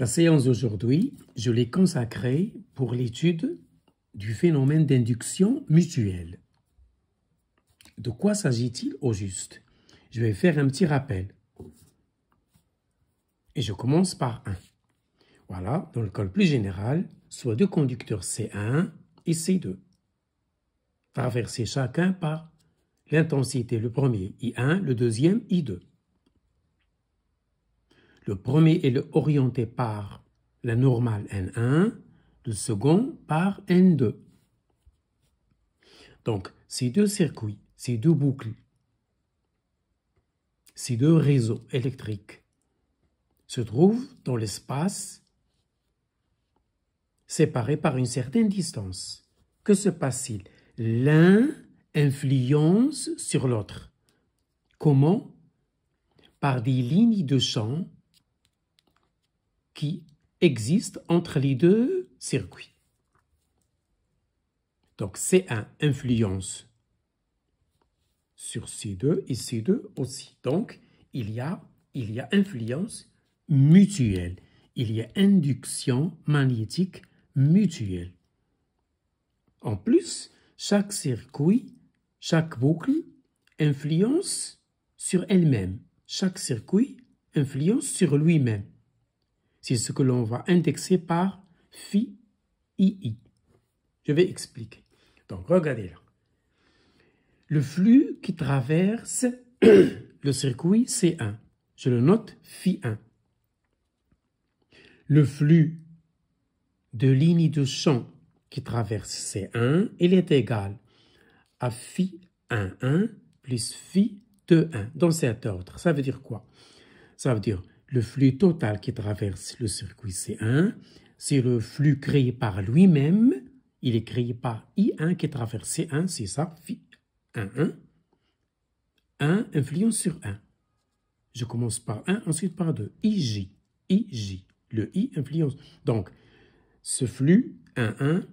La séance d'aujourd'hui, je l'ai consacrée pour l'étude du phénomène d'induction mutuelle. De quoi s'agit-il au juste? Je vais faire un petit rappel. Et je commence par 1. Voilà, dans le cas le plus général, soit deux conducteurs C1 et C2, traversés chacun par l'intensité, le premier I1, le deuxième I2. Le premier est orienté par la normale N1, le second par N2. Donc, ces deux circuits, ces deux boucles, ces deux réseaux électriques se trouvent dans l'espace séparés par une certaine distance. Que se passe-t-il? L'un influence sur l'autre. Comment? Par des lignes de champ qui existent entre les deux circuits. Donc C1 influence sur C2 et C2 aussi. Donc il y a influence mutuelle. Il y a induction magnétique mutuelle. En plus, chaque circuit, chaque boucle influence sur elle-même. Chaque circuit influence sur lui-même. C'est ce que l'on va indexer par phi II. Je vais expliquer. Donc, regardez là. Le flux qui traverse le circuit C1, je le note phi 1. Le flux de ligne de champ qui traverse C1, il est égal à phi 1,1 plus phi 2,1 dans cet ordre. Ça veut dire quoi? Ça veut dire le flux total qui traverse le circuit C1, c'est le flux créé par lui-même. Il est créé par I1 qui traverse C1, c'est ça, phi 1,1. 1 influence sur 1. Je commence par 1, ensuite par 2. IJ. Le I influence. Donc, ce flux 1,1,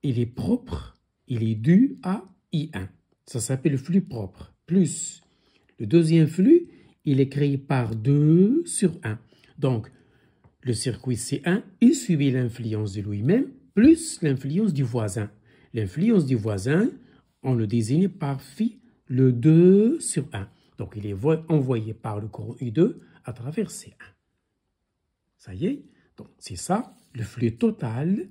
il est propre, il est dû à I1. Ça s'appelle le flux propre. Plus le deuxième flux, il est créé par 2 sur 1. Donc, le circuit C1, il subit l'influence de lui-même plus l'influence du voisin. L'influence du voisin, on le désigne par phi, le 2 sur 1. Donc, il est envoyé par le courant I2 à travers C1. Ça y est? Donc, c'est ça, le flux total,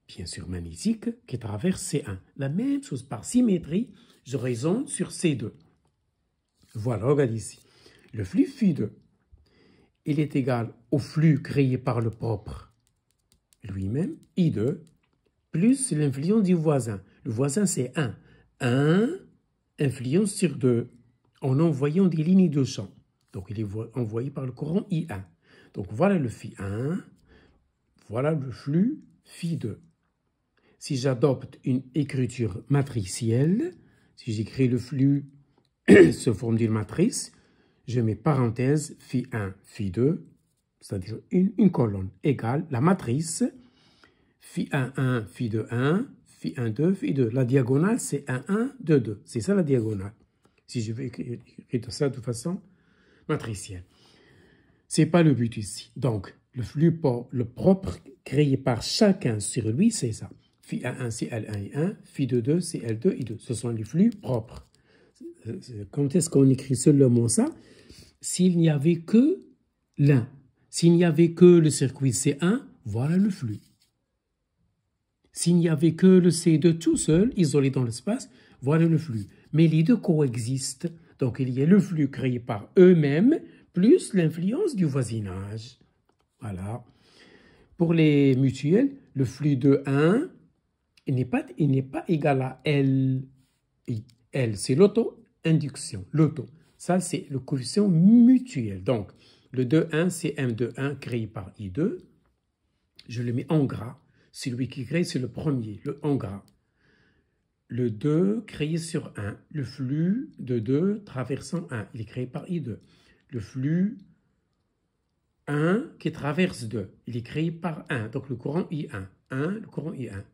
bien sûr magnétique, qui traverse C1. La même chose, par symétrie, je raisonne sur C2. Voilà, regarde ici. Le flux phi 2, il est égal au flux créé par le propre lui-même, I2, plus l'influence du voisin. Le voisin, c'est 1. 1 influence sur 2 en envoyant des lignes de champ. Donc, il est envoyé par le courant I1. Donc, voilà le phi 1, voilà le flux phi 2. Si j'adopte une écriture matricielle, si j'écris le flux sous forme d'une matrice, je mets parenthèse phi 1, phi 2, c'est-à-dire une colonne égale la matrice phi 1, 1, phi 2, 1, phi 1, 2, phi 2. La diagonale, c'est 1, 1, 2, 2. C'est ça la diagonale. Si je veux écrire ça de façon matricielle. Ce n'est pas le but ici. Donc, le flux le propre créé par chacun sur lui, c'est ça. Phi 1, 1, c'est L1 et 1. Phi 2, 2, c'est L2 et 2. Ce sont les flux propres. Quand est-ce qu'on écrit seulement ça? S'il n'y avait que l'un. S'il n'y avait que le circuit C1, voilà le flux. S'il n'y avait que le C2 tout seul, isolé dans l'espace, voilà le flux. Mais les deux coexistent. Donc, il y a le flux créé par eux-mêmes, plus l'influence du voisinage. Voilà. Pour les mutuelles, le flux de 1, il n'est pas égal à L. L, c'est l'auto-induction. L'auto. Ça, c'est le coefficient mutuel. Donc, le 2,1, c'est M2,1 créé par I2. Je le mets en gras. Celui qui crée, c'est le premier, le en gras. Le 2 créé sur 1. Le flux de 2 traversant 1. Il est créé par I2. Le flux 1 qui traverse 2. Il est créé par 1. Donc, le courant I1. 1, le courant I1.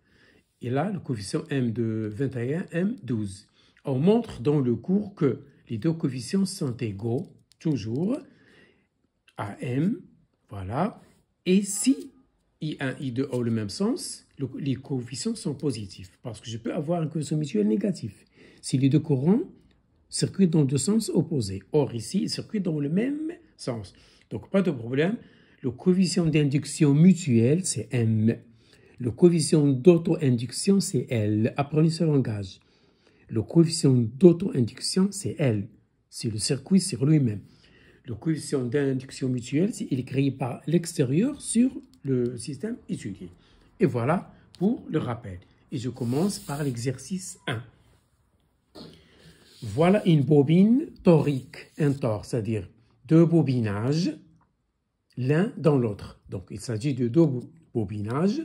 Et là, le coefficient M de 21, M12. On montre dans le cours que les deux coefficients sont égaux, toujours, à M, voilà, Et si I1, I2 ont le même sens, les coefficients sont positifs, parce que je peux avoir un coefficient mutuel négatif. Si les deux courants circuitent dans deux sens opposés. Or, ici, ils circuitent dans le même sens. Donc, pas de problème. Le coefficient d'induction mutuelle, c'est M. Le coefficient d'auto-induction, c'est L. Apprenez ce langage. Le coefficient d'auto-induction, c'est L. C'est le circuit sur lui-même. Le coefficient d'induction mutuelle, il est créé par l'extérieur sur le système étudié. Et voilà pour le rappel. Et je commence par l'exercice 1. Voilà une bobine torique, un tor, c'est-à-dire deux bobinages, l'un dans l'autre. Donc, il s'agit de deux bobinages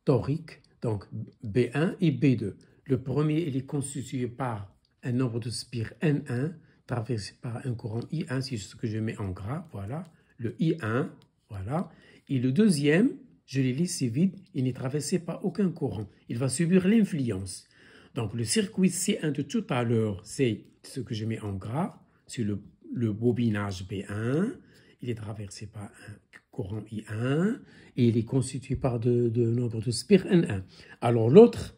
toriques, donc B1 et B2. Le premier, il est constitué par un nombre de spires N1, traversé par un courant I1, c'est ce que je mets en gras, voilà, le I1, voilà. Et le deuxième, je l'ai laissé vide, il n'est traversé par aucun courant. Il va subir l'influence. Donc, le circuit C1 de tout à l'heure, c'est ce que je mets en gras, c'est le bobinage B1. Il est traversé par un courant I1 et il est constitué par de nombre de spires N1. Alors, l'autre,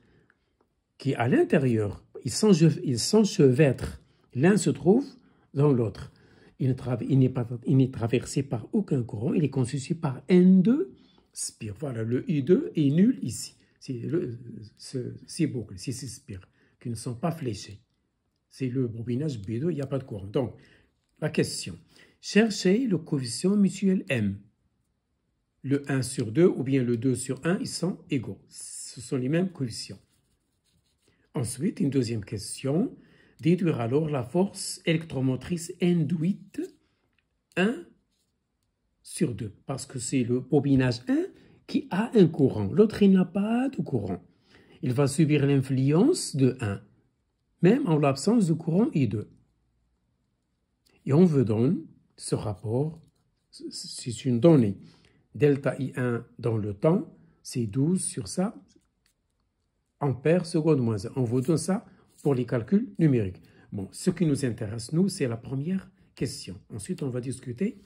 qui est à l'intérieur, ils s'enchevêtrent. L'un se trouve dans l'autre. Il n'est traversé par aucun courant. Il est constitué par N2 spires. Voilà, le I2 est nul ici. C'est boucles, c'est ces spires qui ne sont pas fléchées. C'est le bobinage B2, il n'y a pas de courant. Donc, la question. Cherchez le coefficient mutuel M. Le 1 sur 2 ou bien le 2 sur 1, ils sont égaux. Ce sont les mêmes coefficients. Ensuite, une deuxième question. Déduire alors la force électromotrice induite 1 sur 2. Parce que c'est le bobinage 1 qui a un courant. L'autre, il n'a pas de courant. Il va subir l'influence de 1, même en l'absence de courant I2. Et on veut donner ce rapport, c'est une donnée. Delta I1 dans le temps, c'est 12 sur ça, ampères seconde moins 1. On vous donne ça pour les calculs numériques. Bon, ce qui nous intéresse, nous, c'est la première question. Ensuite, on va discuter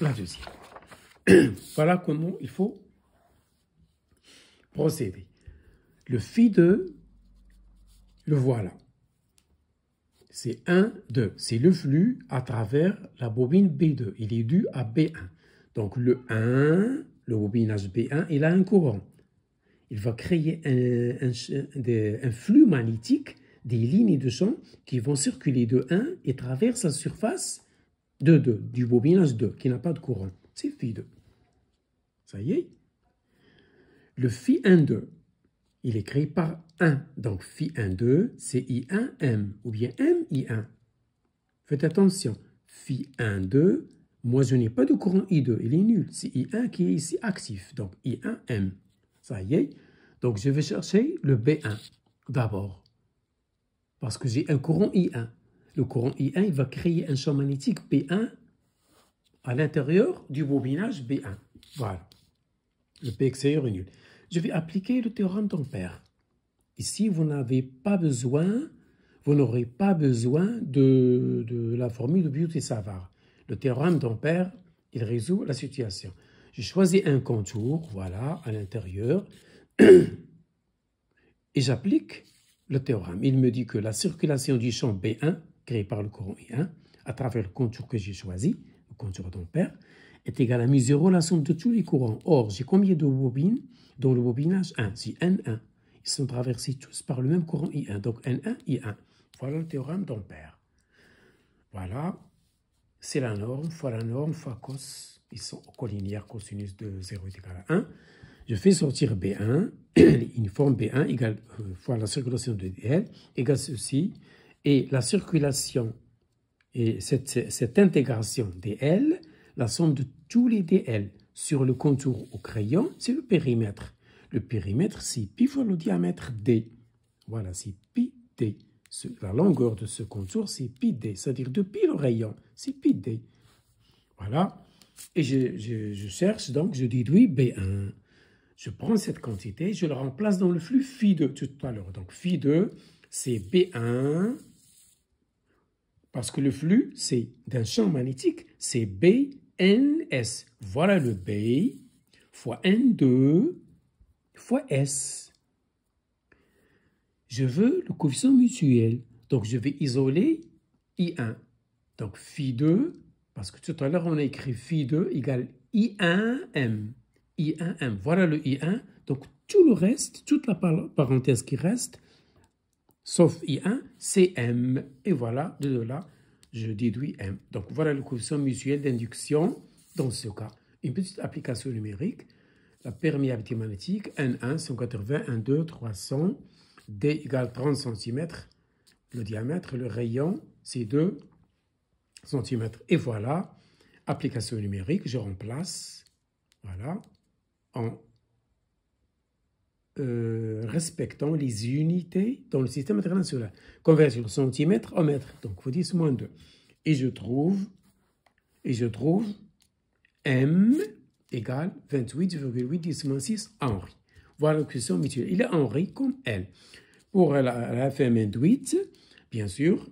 la deuxième. Voilà comment il faut procéder. Le phi2, le voilà. C'est 1, 2. C'est le flux à travers la bobine B2. Il est dû à B1. Donc le 1, le bobinage B1, il a un courant. Il va créer un flux magnétique, des lignes de champ qui vont circuler de 1 et traversent la surface de 2, du bobinage 2, qui n'a pas de courant. C'est phi2. Ça y est. Le phi 1,2, il est créé par 1. Donc phi 1,2, c'est I1M, ou bien MI1. Faites attention. Phi 1,2, moi je n'ai pas de courant I2, il est nul. C'est I1 qui est ici actif, donc I1M. Ça y est. Donc je vais chercher le B1 d'abord. Parce que j'ai un courant I1. Le courant I1, il va créer un champ magnétique B1 à l'intérieur du bobinage B1. Voilà. Le P extérieur est nul. Je vais appliquer le théorème d'Ampère. Ici, vous n'aurez pas besoin de la formule de Biot-Savart. Le théorème d'Ampère, il résout la situation. Je choisis un contour, voilà, à l'intérieur, et j'applique le théorème. Il me dit que la circulation du champ B1, créé par le courant I1, à travers le contour que j'ai choisi, le contour d'Ampère, est égale à mu0 la somme de tous les courants. Or, j'ai combien de bobines dans le bobinage 1? C'est N1. Ils sont traversés tous par le même courant I1. Donc N1, I1. Voilà le théorème d'Ampère. Voilà. C'est la norme, fois la norme, fois cos. Ils sont collinéaires, cosinus de 0 est égal à 1. Je fais sortir B1, une forme B1 égale fois la circulation de dl, égale ceci. Et la circulation et cette intégration dl, la somme de tous les dl sur le contour au crayon, c'est le périmètre. Le périmètre, c'est pi fois le diamètre d. Voilà, c'est pi d. La longueur de ce contour, c'est pi d, c'est-à-dire depuis le rayon, c'est pi d. Voilà. Et je cherche, donc je déduis B1. Je prends cette quantité, je la remplace dans le flux phi2 tout à l'heure. Donc phi2, c'est B1, parce que le flux, c'est d'un champ magnétique, c'est B NS. Voilà le B fois N2 fois S. Je veux le coefficient mutuel. Donc, je vais isoler I1. Donc, phi2, parce que tout à l'heure, on a écrit phi2 égale I1M. I1M. Voilà le I1. Donc, tout le reste, toute la parenthèse qui reste, sauf I1, c'est M. Et voilà, de là, je déduis M. Donc, voilà le coefficient mutuel d'induction dans ce cas. Une petite application numérique. La perméabilité magnétique, N1, 180, N2, 300, D égale 30 cm. Le diamètre, le rayon, c'est 2 cm. Et voilà, application numérique, je remplace, voilà, en respectant les unités dans le système international. Conversion centimètre au mètre, donc faut 10 moins 2. Et je trouve M égale 28,8 10 moins 6 Henri. Voilà la question mutuelle. Il est Henri comme L. Pour la FMN8, bien sûr,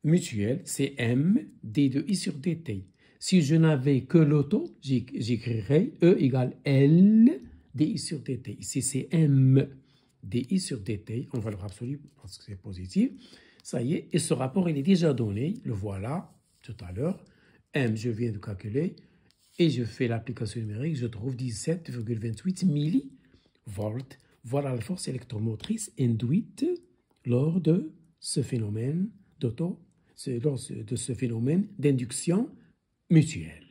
mutuelle, c'est M D2I sur DT. Si je n'avais que l'auto, j'écrirais E égale L DI sur DT. Ici, c'est M DI sur DT. On va le absolu parce que c'est positif. Ça y est, et ce rapport, il est déjà donné. Le voilà tout à l'heure. M, je viens de calculer. Et je fais l'application numérique. Je trouve 17,28 millivolts. Voilà la force électromotrice induite lors de ce phénomène d'induction mutuelle.